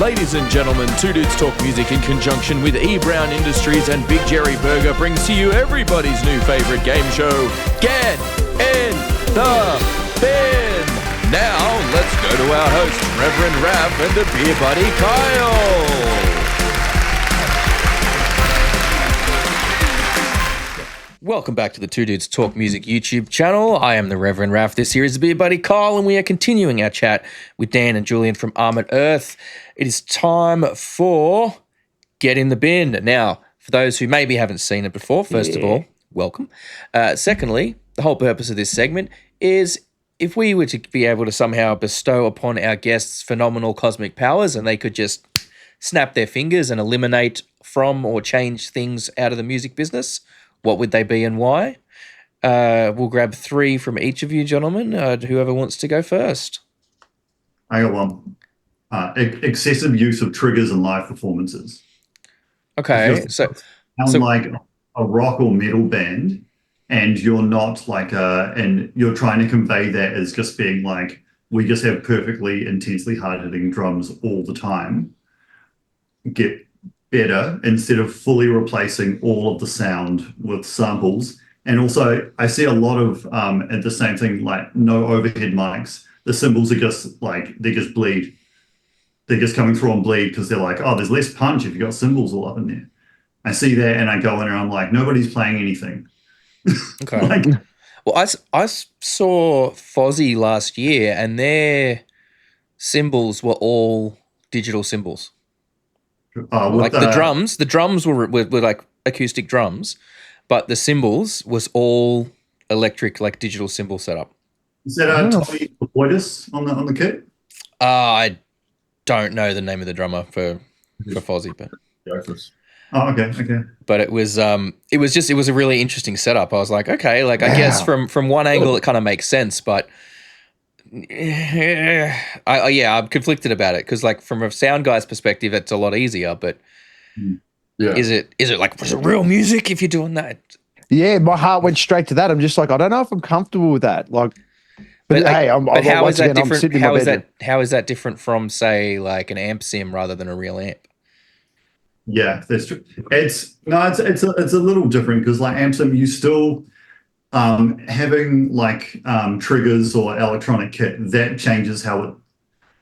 Ladies and gentlemen, Two Dudes Talk Music in conjunction with E. Brown Industries and Big Jerry Burger brings to you everybody's new favourite game show, Get in the Bin. Now, let's go to our host, Reverend Raph and the beer buddy, Kyle. Welcome back to the Two Dudes Talk Music YouTube channel. I am the Reverend Raph. This here is the beer buddy Kyle, and we are continuing our chat with Dan and Julian from Armoured Earth. It is time for Get in the Bin. Now, for those who maybe haven't seen it before, first of all, welcome. Secondly, the whole purpose of this segment is if we were to be able to somehow bestow upon our guests phenomenal cosmic powers and they could just snap their fingers and eliminate from or change things out of the music business, what would they be and why? We'll grab three from each of you gentlemen, whoever wants to go first. I got one. Excessive use of triggers in live performances. Okay, so like a rock or metal band, and you're not like and you're trying to convey that as just being like, we just have perfectly intensely hard-hitting drums all the time. Get better instead of fully replacing all of the sound with samples. And also I see a lot of at the same thing, like no overhead mics. The cymbals are just like, they just bleed. They're just coming through on bleed because they're like, oh, there's less punch if you've got cymbals all up in there. I see that and I go in and I'm like, nobody's playing anything. Okay. Well, I saw Fozzy last year and their cymbals were all digital cymbals. Like the drums were like acoustic drums, but the cymbals was all electric, like digital cymbal setup. Is that Tommy Boydus on the kit? I don't know the name of the drummer for Fozzy, but okay. But it was a really interesting setup. I was like, okay, like I guess from one angle it kind of makes sense, but I'm conflicted about it because like from a sound guy's perspective it's a lot easier, but is it real music if you're doing that? Yeah, my heart went straight to that. I'm just like, I don't know if I'm comfortable with that. Like, but hey, how is that different? How is that different from say like an amp sim rather than a real amp? Yeah, that's true. It's a little different because like amp sim, you still having like triggers or electronic kit that changes how it,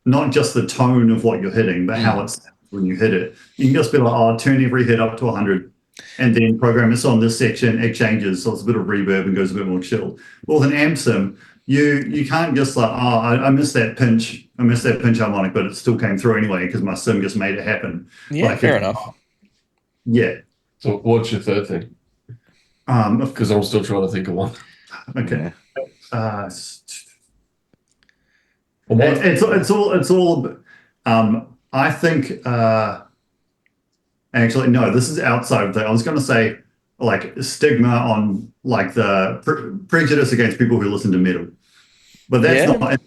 not just the tone of what you're hitting, but how it sounds when you hit it. You can just be like, oh, turn every hit up to 100 and then program this on this section, it changes, so it's a bit of reverb and goes a bit more chill. Well, with an amp sim, you can't just like, oh, I missed that pinch harmonic, but it still came through anyway because my sim just made it happen. Yeah, like, fair enough. Yeah. So what's your third thing? Because I'm still trying to think of one. Okay. It's all. I think. Actually, no. This is outside of that. I was going to say like stigma on like the prejudice against people who listen to metal, but that's not.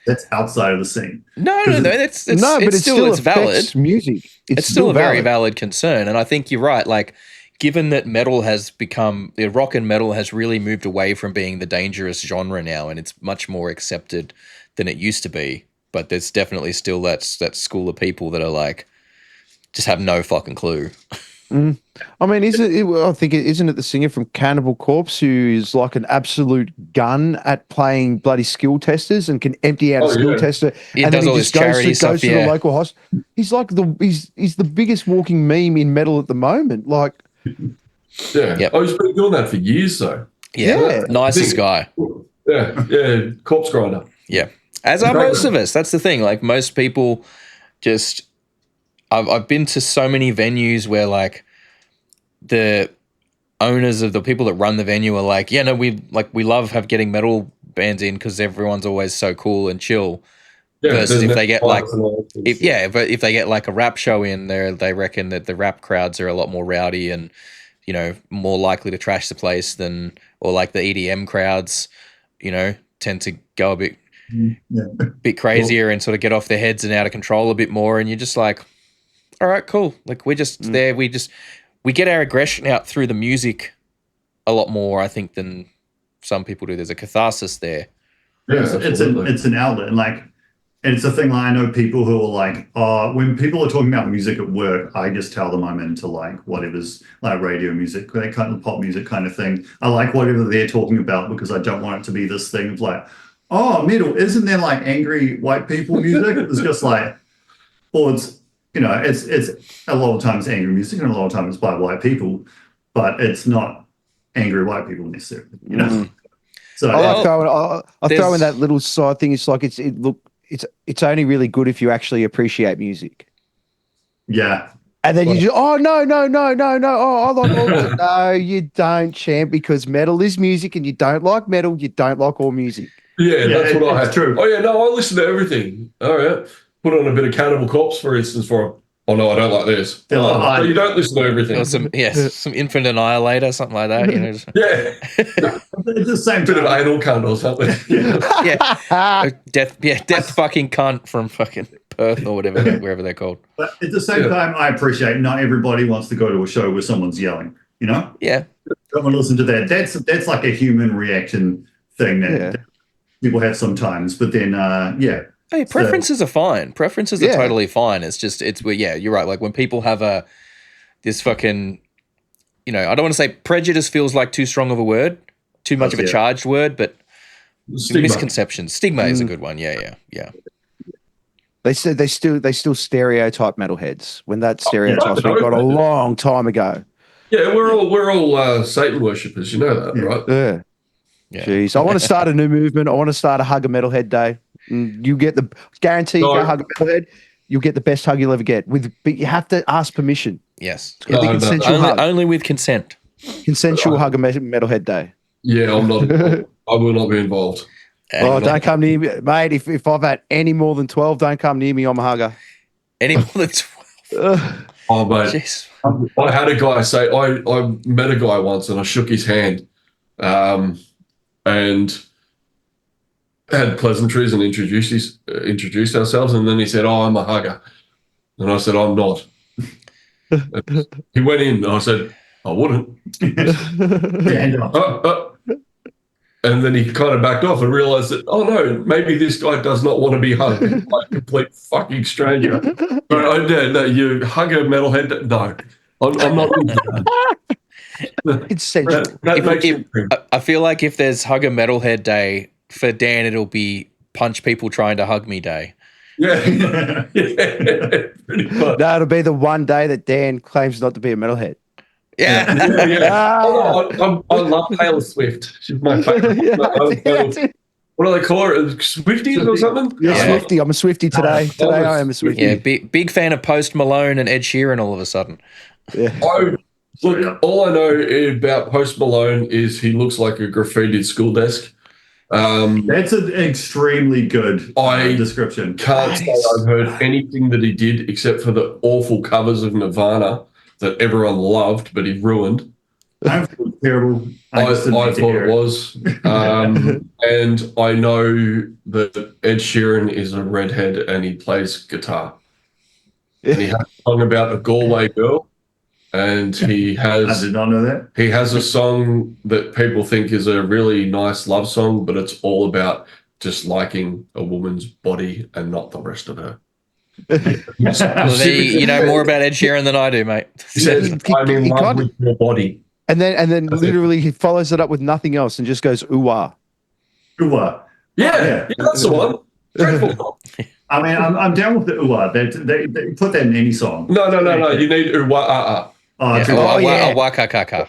That's outside of the scene. No. It's still valid. Music. It's still a very valid concern, and I think you're right. Like, given that metal has become, rock and metal has really moved away from being the dangerous genre now, and it's much more accepted than it used to be. But there's definitely still that school of people that are like, just have no fucking clue. I mean, isn't it the singer from Cannibal Corpse who is like an absolute gun at playing bloody skill testers and can empty out a skill tester and then he just goes to the local hospital. He's like he's the biggest walking meme in metal at the moment. Like, yeah, he's been doing that for years though. Yeah. Nicest guy. Yeah, corpse grinder. Yeah, as are most of us. That's the thing. Like most people, just I've been to so many venues where like the owners of the people that run the venue are like, yeah, no, we love getting metal bands in because everyone's always so cool and chill. Yeah, versus if they get like, if they get like a rap show in there, they reckon that the rap crowds are a lot more rowdy and, you know, more likely to trash the place than, or like the EDM crowds, you know, tend to go a bit crazier and sort of get off their heads and out of control a bit more. And you're just like, all right, cool. Like we're just there. We get our aggression out through the music a lot more, I think, than some people do. There's a catharsis there. Yeah, it's an outlet. And like And it's a thing I know people who are like, when people are talking about music at work, I just tell them I'm into like whatever's like radio music, that kind of pop music kind of thing. I like whatever they're talking about because I don't want it to be this thing of like, oh, metal, isn't there like angry white people music? It's just like, or it's, it's a lot of times angry music and a lot of times it's by white people, but it's not angry white people necessarily, So I'll throw in that little side thing. It's like it's only really good if you actually appreciate music. Yeah. And then you just, no. Oh, I like all of it. No, you don't, champ, because metal is music and you don't like metal, you don't like all music. Yeah, that's what I have. True. Oh, yeah, no, I listen to everything. All right. Put on a bit of Cannibal Corpse, for instance, oh, no, I don't like this. So you don't listen to everything. Or some Infant Annihilator, something like that. Yeah. It's the same bit of anal cunt or something. Death fucking cunt from fucking Perth or whatever, wherever they're called. But at the same time, I appreciate not everybody wants to go to a show where someone's yelling, Yeah. Don't want to listen to that. That's like a human reaction thing that people have sometimes. But then, Hey, preferences are fine. Preferences are totally fine. It's just, you're right. Like when people have this fucking, I don't want to say prejudice feels like too strong of a word, too much of a charged word, but misconceptions. Stigma is a good one. Yeah. They said they still stereotype metalheads when that stereotype's been got a long time ago. Yeah, we're all Satan worshippers. You know that, right? Yeah. Jeez, I want to start a new movement. I want to start a Hug a Metalhead Day. You get guarantee you go hug a metalhead, you'll get the best hug you'll ever get. But you have to ask permission. Yes. It's gotta be consensual hug. Only with consent. Consensual hug a metalhead day. Yeah, I'm not involved. I will not be involved. Don't come near me. Mate, if I've had any more than 12, don't come near me, I'm a hugger. Any more than 12? Oh, mate. Jeez. I had a guy say, I met a guy once and I shook his hand and had pleasantries and introduced ourselves, and then he said, "Oh, I'm a hugger," and I said, "I'm not." He went in, and I said, "I wouldn't." And then he kind of backed off and realized that, oh no, maybe this guy does not want to be hugged by a complete fucking stranger. But you hug a metalhead? No, I'm not into that. It's central. I feel like if there's Hug a Metalhead Day, for Dan, it'll be Punch People Trying to Hug Me Day. Yeah. Pretty much. No, it'll be the one day that Dan claims not to be a metalhead. Yeah. I love Taylor Swift. She's my favorite. What do they call her? Swifties or something? Yeah, Swifty. I'm a Swifty today. Today I am a Swifty. Yeah, big fan of Post Malone and Ed Sheeran all of a sudden. Yeah. Look, all I know about Post Malone is he looks like a graffitied school desk. That's an extremely good description. Can't say I've heard anything that he did except for the awful covers of Nirvana that everyone loved, but he ruined. I feel terrible. I thought it was. And I know that Ed Sheeran is a redhead and he plays guitar. And he has a song about a Galway girl. And he has... I did not know that. He has a song that people think is a really nice love song, but it's all about just liking a woman's body and not the rest of her. Well, you know more about Ed Sheeran than I do, mate. He says, I'm in love with your body. And then literally he follows it up with nothing else and just goes, ooh-ah. Ooh-ah. Yeah, that's the one. Dreadful. I mean, I'm down with the ooh-ah. They put that in any song. No. You need ooh-ah. Waka.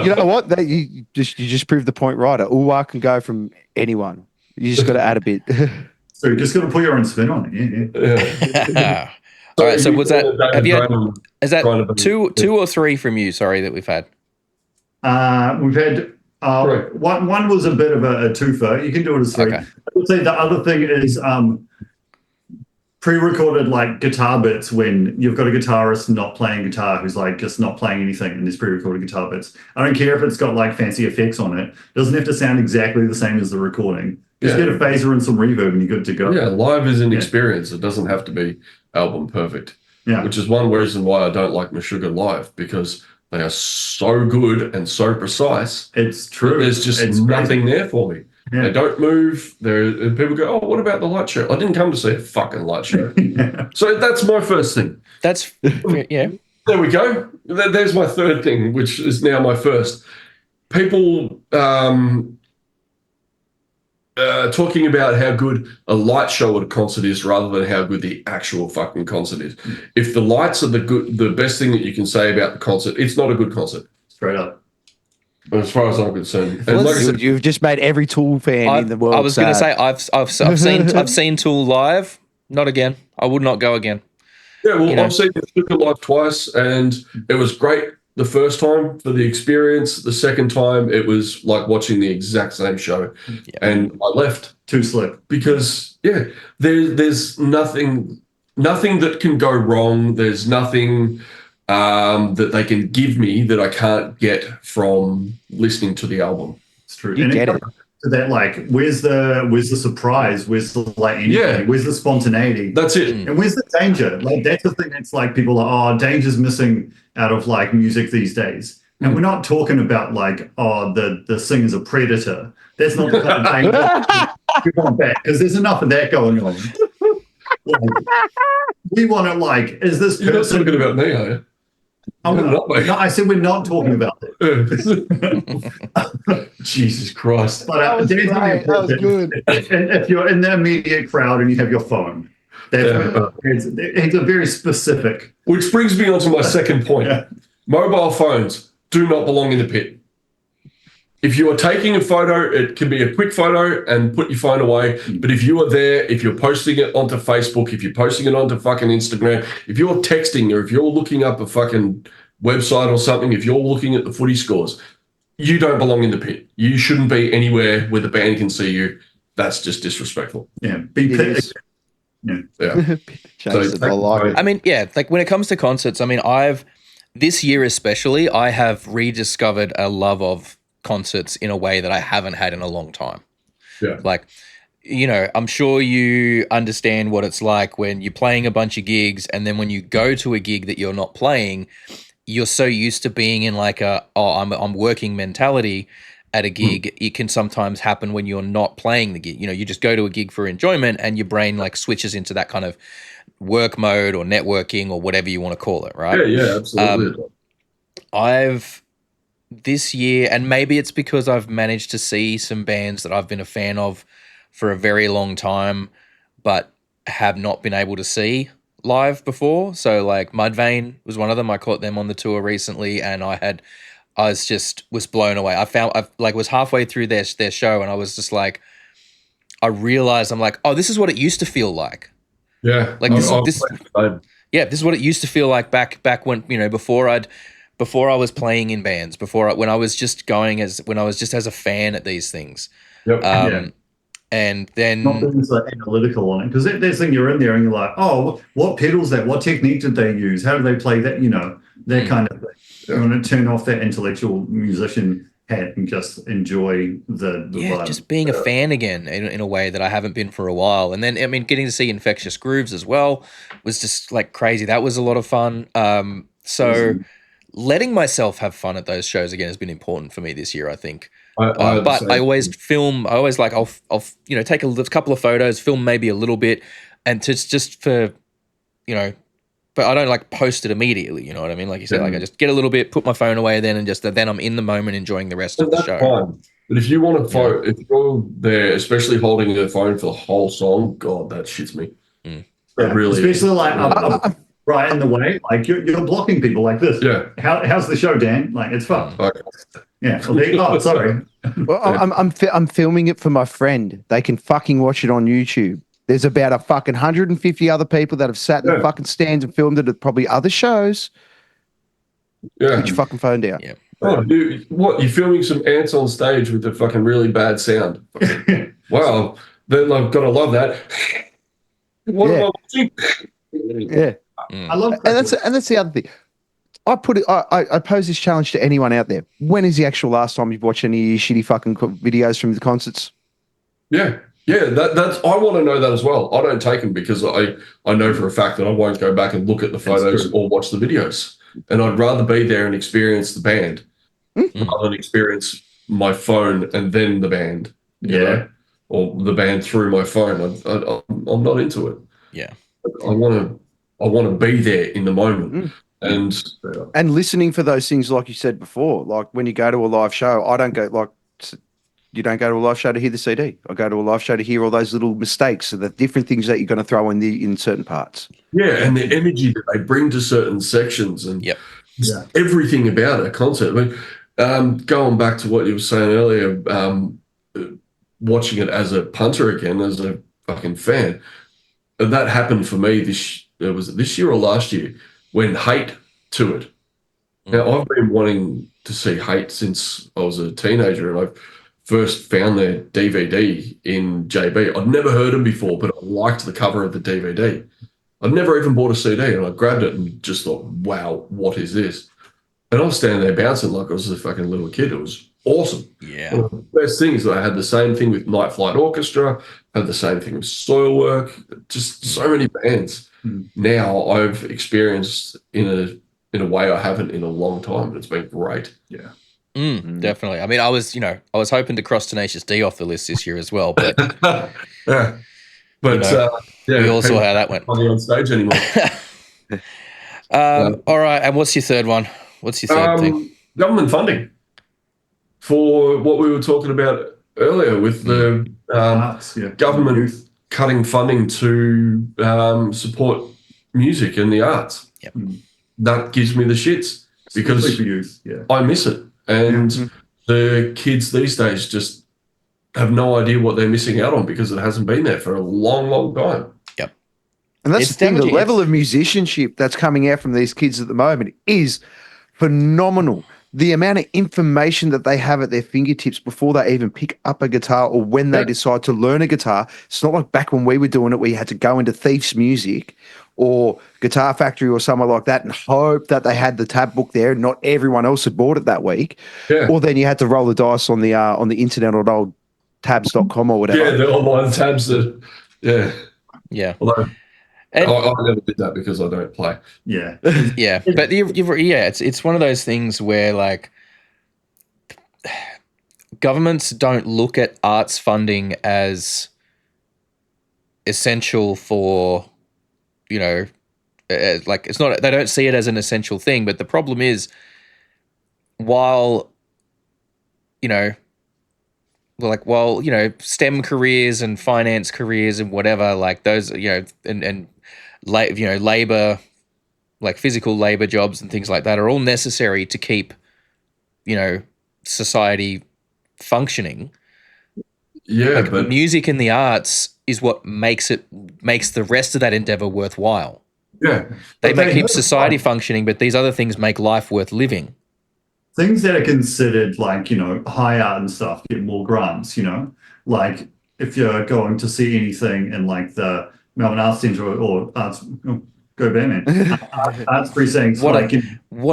You know what? You just proved the point right. Ooh-ah can go from anyone. You just got to add a bit. So you just got to put your own spin on it. Yeah. All right. So was that? Have you had? Is that two or three from you? Sorry, that we've had. We've had one was a bit of a twofer. You can do it as three. Okay. I would say the other thing is pre-recorded like guitar bits when you've got a guitarist not playing guitar who's like just not playing anything and there's pre-recorded guitar bits. I don't care if it's got like fancy effects on it. It doesn't have to sound exactly the same as the recording. Just get a phaser and some reverb and you're good to go. Yeah, live is an experience. It doesn't have to be album perfect. Yeah. Which is one reason why I don't like Meshuggah live, because they are so good and so precise. It's true. There's just nothing there for me. Yeah. They don't move. And people go, "Oh, what about the light show?" I didn't come to see a fucking light show. So that's my first thing. That's yeah. There we go. There's my third thing, which is now my first. People talking about how good a light show at a concert is rather than how good the actual fucking concert is. If the lights are the best thing that you can say about the concert, it's not a good concert. Straight up. As far as I'm concerned. Well, you've just made every Tool fan in the world. I was going to say I've seen Tool live. Not again. I would not go again. Yeah, well, I've seen Sugar live twice, and it was great the first time for the experience. The second time, it was like watching the exact same show, and I left. Too slick. Because there's nothing that can go wrong. There's nothing that they can give me that I can't get from listening to the album. It's true. You get it. So that where's the surprise? Where's the anything? Where's the spontaneity? That's it. And where's the danger? That's the thing that's people are, danger's missing out of music these days. And we're not talking about the singer's a predator. That's not the kind of danger we want that, because there's enough of that going on. We want it is this person... You're not talking about me, are you? No, I said we're not talking about that. Jesus Christ. But that was good. If you're in the immediate crowd and you have your phone, it's a very specific. Which brings me on to my second point. Mobile phones do not belong in the pit. If you are taking a photo, it can be a quick photo and put your phone away. But if you are there, if you're posting it onto Facebook, if you're posting it onto fucking Instagram, if you're texting or if you're looking up a fucking website or something, if you're looking at the footy scores, you don't belong in the pit. You shouldn't be anywhere where the band can see you. That's just disrespectful. Yeah. Be pit. Yeah. I mean, when it comes to concerts, I mean, this year especially, I have rediscovered a love of concerts in a way that I haven't had in a long time. Yeah. I'm sure you understand what it's like when you're playing a bunch of gigs, and then when you go to a gig that you're not playing, you're so used to being in I'm working mentality at a gig. It can sometimes happen when you're not playing the gig. You just go to a gig for enjoyment, and your brain switches into that kind of work mode or networking or whatever you want to call it, right? Yeah, absolutely. This year, and maybe it's because I've managed to see some bands that I've been a fan of for a very long time, but have not been able to see live before. So Mudvayne was one of them. I caught them on the tour recently, and I was blown away. I was halfway through their show, and I was just I realized oh, this is what it used to feel like. Yeah. This is what it used to feel like back when, before I was playing in bands, when I was just as a fan at these things. Yep. And then not being analytical on it, because there's thing you're in there and you're like, oh, what pedals that? What technique did they use? How did they play that? That kind of thing. You want to turn off that intellectual musician hat and just enjoy the vibe. Just being a fan again in a way that I haven't been for a while. And then getting to see Infectious Grooves as well was just crazy. That was a lot of fun. Letting myself have fun at those shows again has been important for me this year, I think. But I always film. I'll take a couple of photos, film maybe a little bit, and just for, but I don't post it immediately. You know what I mean? Like you said, I just get a little bit, put my phone away, then then I'm in the moment enjoying the rest of the show. Fine. But if you want to if you're there, especially holding your phone for the whole song, God, that shits me. That really, especially right in the way, you're blocking people like this. Yeah. How's the show, Dan? It's fun. Okay. Yeah. Oh, sorry. Well, I'm filming it for my friend. They can fucking watch it on YouTube. There's about a fucking 150 other people that have sat in the fucking stands and filmed it at probably other shows. Yeah. Put your fucking phone down. Yeah. Oh, dude, what? You're filming some ants on stage with the fucking really bad sound. Wow. Then I've got to love that. What am I watching? Yeah. I love and that's the other thing. I pose this challenge to anyone out there. When is the actual last time you've watched any of your shitty fucking videos from the concerts? Yeah. That's. I want to know that as well. I don't take them because I know for a fact that I won't go back and look at the photos or watch the videos. And I'd rather be there and experience the band rather than experience my phone and then the band. Yeah. or the band through my phone. I'm not into it. Yeah. I want to be there in the moment. And listening for those things, like you said before, like when you go to a live show, I don't go like, you don't go to a live show to hear the CD. I go to a live show to hear all those little mistakes, so the different things that you're going to throw in certain parts. Yeah, and the energy that they bring to certain sections and everything about a concert. I mean, going back to what you were saying earlier, watching it as a punter again, as a fucking fan, and that happened for me was it this year or last year when Hate toured. Now, I've been wanting to see Hate since I was a teenager, and I first found their DVD in JB. I'd never heard them before, but I liked the cover of the DVD. I'd never even bought a CD, and I grabbed it and just thought, wow, what is this? And I was standing there bouncing like I was a fucking little kid. It was awesome. Yeah. One of the best things. I had the same thing with Night Flight Orchestra, had the same thing with Soilwork, just so many bands. Now I've experienced in a way I haven't in a long time, and it's been great. Yeah. Definitely. I mean, I was hoping to cross Tenacious D off the list this year as well, but yeah. But we all saw how that went. Not on stage anymore. All right, and what's your third one? What's your third thing? Government funding for what we were talking about earlier with the government cutting funding to support music and the arts. Yep. That gives me the shits because I miss it. And the kids these days just have no idea what they're missing out on because it hasn't been there for a long, long time. Yep. And that's the thing, the level of musicianship that's coming out from these kids at the moment is phenomenal. The amount of information that they have at their fingertips before they even pick up a guitar or when they decide to learn a guitar. It's not like back when we were doing it where you had to go into Thief's Music or Guitar Factory or somewhere like that and hope that they had the tab book there and not everyone else had bought it that week. Yeah. Or then you had to roll the dice on the internet or old tabs.com or whatever. Yeah, the online tabs Yeah. Although I never did that because I don't play. Yeah. Yeah. But it's one of those things where like governments don't look at arts funding as essential for, like it's not, they don't see it as an essential thing. But the problem is while STEM careers and finance careers and whatever, like those, labor, like physical labor jobs and things like that are all necessary to keep, society functioning. Yeah, like, but music and the arts is what makes the rest of that endeavor worthwhile. Yeah. They may keep society functioning, but these other things make life worth living. Things that are considered like, high art and stuff get more grants, like if you're going to see anything in like the Melbourne Arts Centre or Arts, go Batman, Arts Precincts. What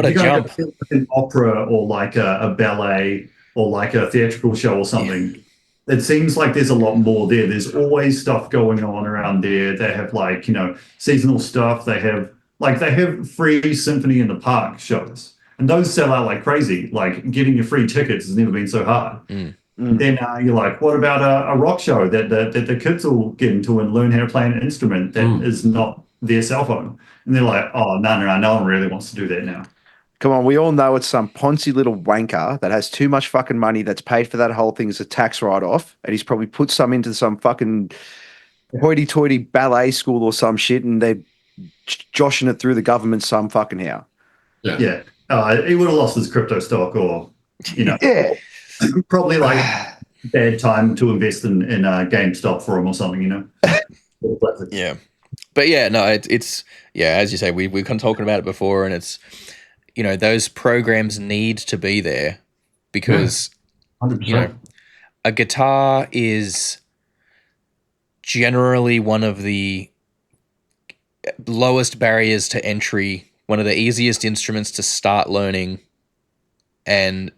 a jump. An opera or like a ballet or like a theatrical show or something. Yeah. It seems like there's a lot more there. There's always stuff going on around there. They have like, seasonal stuff. They have free Symphony in the Park shows. And those sell out like crazy. Like getting your free tickets has never been so hard. Then you're like, what about a rock show that the kids will get into and learn how to play an instrument that is not their cell phone? And they're like, oh, no one really wants to do that now. Come on, we all know it's some poncy little wanker that has too much fucking money that's paid for that whole thing as a tax write-off, and he's probably put some into some fucking hoity-toity ballet school or some shit, and they're joshing it through the government some fucking how. Yeah. He would have lost his crypto stock or, probably like bad time to invest in GameStop for him or something, Yeah. But yeah, no, it's as you say, we've kind of talking about it before, and it's, those programs need to be there because, a guitar is generally one of the lowest barriers to entry, one of the easiest instruments to start learning, and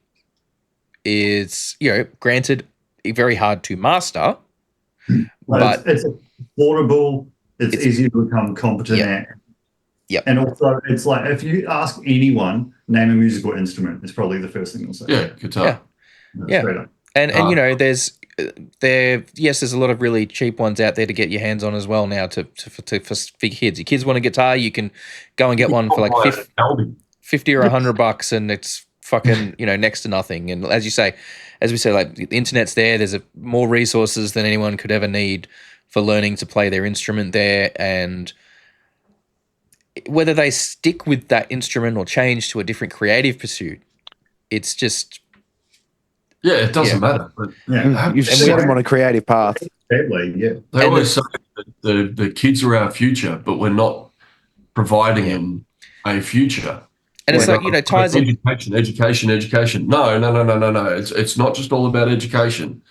is, granted, very hard to master. But it's affordable, it's easy to become competent at. Yep. And also, it's like if you ask anyone, name a musical instrument, it's probably the first thing they'll say. Yeah, guitar. Yeah. And there's there's a lot of really cheap ones out there to get your hands on as well now for kids. Your kids want a guitar, you can go and get one for like $50 or $100, and it's fucking next to nothing. And as we say, like the internet's there's more resources than anyone could ever need for learning to play their instrument there, and whether they stick with that instrument or change to a different creative pursuit, it's just it doesn't matter. But you've set them on a creative path. They always say that the kids are our future, but we're not providing them a future. And it's like, ties in education. No. It's not just all about education.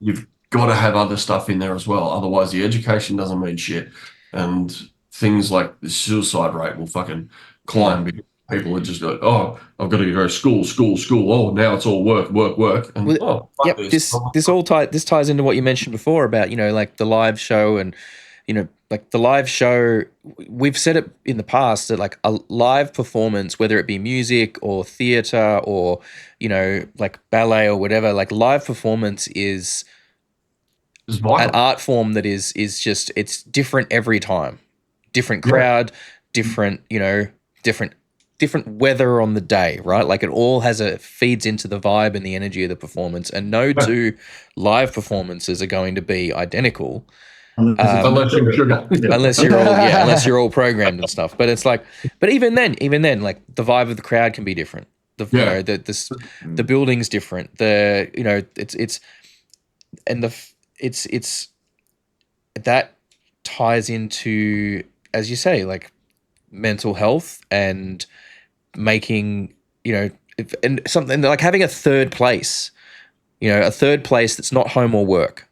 You've got to have other stuff in there as well. Otherwise, the education doesn't mean shit. And things like the suicide rate will fucking climb because people are just like, oh, I've got to go school. Oh, now it's all work. And this ties into what you mentioned before about, like the live show and, like the live show, we've said it in the past that like a live performance, whether it be music or theater or, like ballet or whatever, like live performance is an art form that is just, it's different every time. Different crowd, different weather on the day, right? Like it all feeds into the vibe and the energy of the performance, and no two live performances are going to be identical. Unless you're all programmed and stuff. But it's like, but even then, like the vibe of the crowd can be different. The building's different. It's that ties into, as you say, like mental health and making, and something like having a third place, that's not home or work.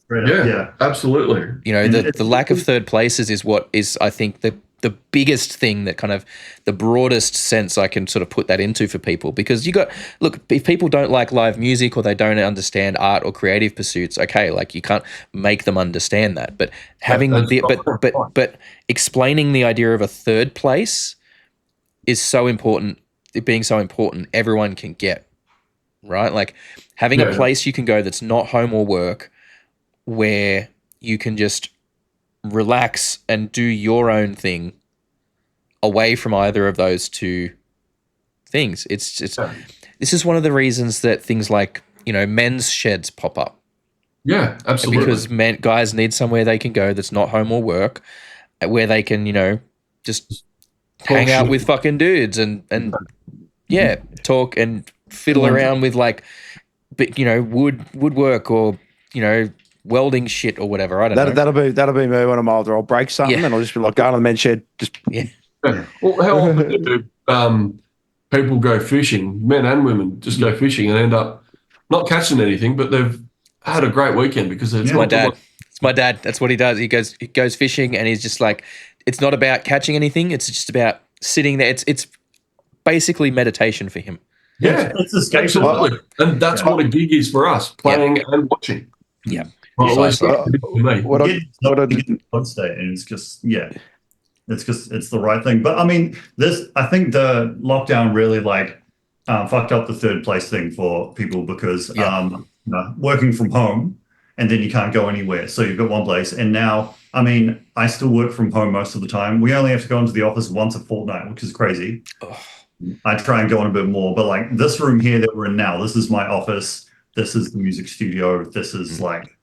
Yeah, absolutely. The lack of third places is what is, I think, the biggest thing that kind of the broadest sense I can sort of put that into for people, because if people don't like live music or they don't understand art or creative pursuits, okay, like you can't make them understand that, but but explaining the idea of a third place is so important. It being so important, everyone can get, right? Like having a place you can go that's not home or work, where you can just relax and do your own thing away from either of those two things. This is one of the reasons that things like, men's sheds pop up. Yeah, absolutely. Because guys need somewhere they can go that's not home or work, where they can, just hang out with fucking dudes and talk and fiddle around with like, woodwork or, welding shit or whatever. I don't know. That'll be me when I'm older. I'll break something and I'll just be like, go to the men's shed. Well, how often do people go fishing, men and women, just go fishing and end up not catching anything, but they've had a great weekend because it's my dad. It's my dad. That's what he does. He goes fishing and he's just like, it's not about catching anything. It's just about sitting there. It's basically meditation for him. Yeah, it's absolutely. And that's what a gig is for us, playing and watching. Yeah. What I did state, and it's just it's the right thing. But I mean, I think the lockdown really fucked up the third place thing for people because working from home and then you can't go anywhere, so you've got one place. And now, I mean, I still work from home most of the time. We only have to go into the office once a fortnight, which is crazy. I try and go in a bit more, but like this room here that we're in now, this is my office. This is the music studio. This is like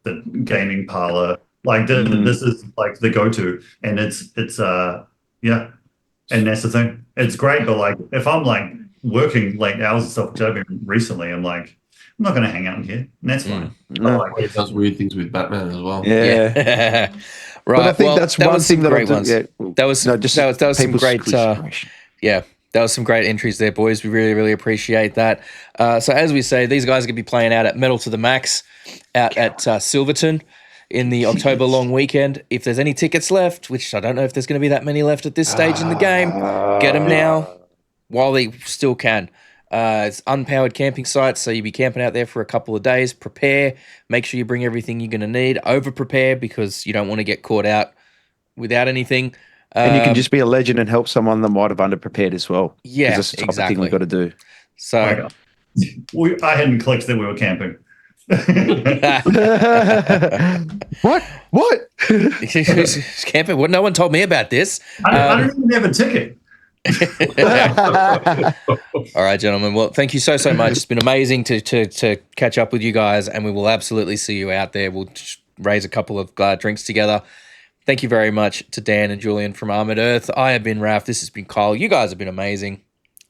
the gaming parlor. Like this is like the go-to, and it's and that's the thing. It's great, but like if I'm like working late hours and stuff, which I've been recently, I'm like, I'm not going to hang out in here, and that's fine. It does weird things with Batman as well. Yeah. Right. But I think that's one thing that I do. That was some great. That was some great entries there, boys. We really, really appreciate that. So as we say, these guys are going to be playing out at Metal to the Max out at Silverton in the October long weekend. If there's any tickets left, which I don't know if there's going to be that many left at this stage in the game, get them now while they still can. It's unpowered camping sites, so you'll be camping out there for a couple of days. Prepare. Make sure you bring everything you're going to need. Over-prepare because you don't want to get caught out without anything. And you can just be a legend and help someone that might have underprepared as well. Yeah, that's the type of thing we've got to do. So I hadn't clicked that we were camping. What? Camper, well, no one told me about this. I don't even have a ticket. All right, gentlemen. Well, thank you so much. It's been amazing to catch up with you guys, and we will absolutely see you out there. We'll raise a couple of drinks together. Thank you very much to Dan and Julian from Armoured Earth. I have been Raf. This has been Kyle. You guys have been amazing,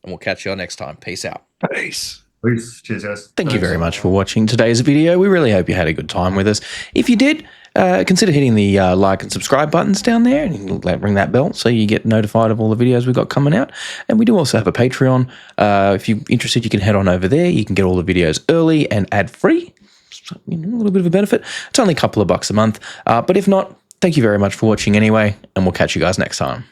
and we'll catch you all next time. Peace out. Peace. Cheers, guys. Thank you very much for watching today's video. We really hope you had a good time with us. If you did, consider hitting the like and subscribe buttons down there and ring that bell so you get notified of all the videos we've got coming out. And we do also have a Patreon. If you're interested, you can head on over there. You can get all the videos early and ad-free. So, a little bit of a benefit. It's only a couple of bucks a month. But if not, thank you very much for watching anyway, and we'll catch you guys next time.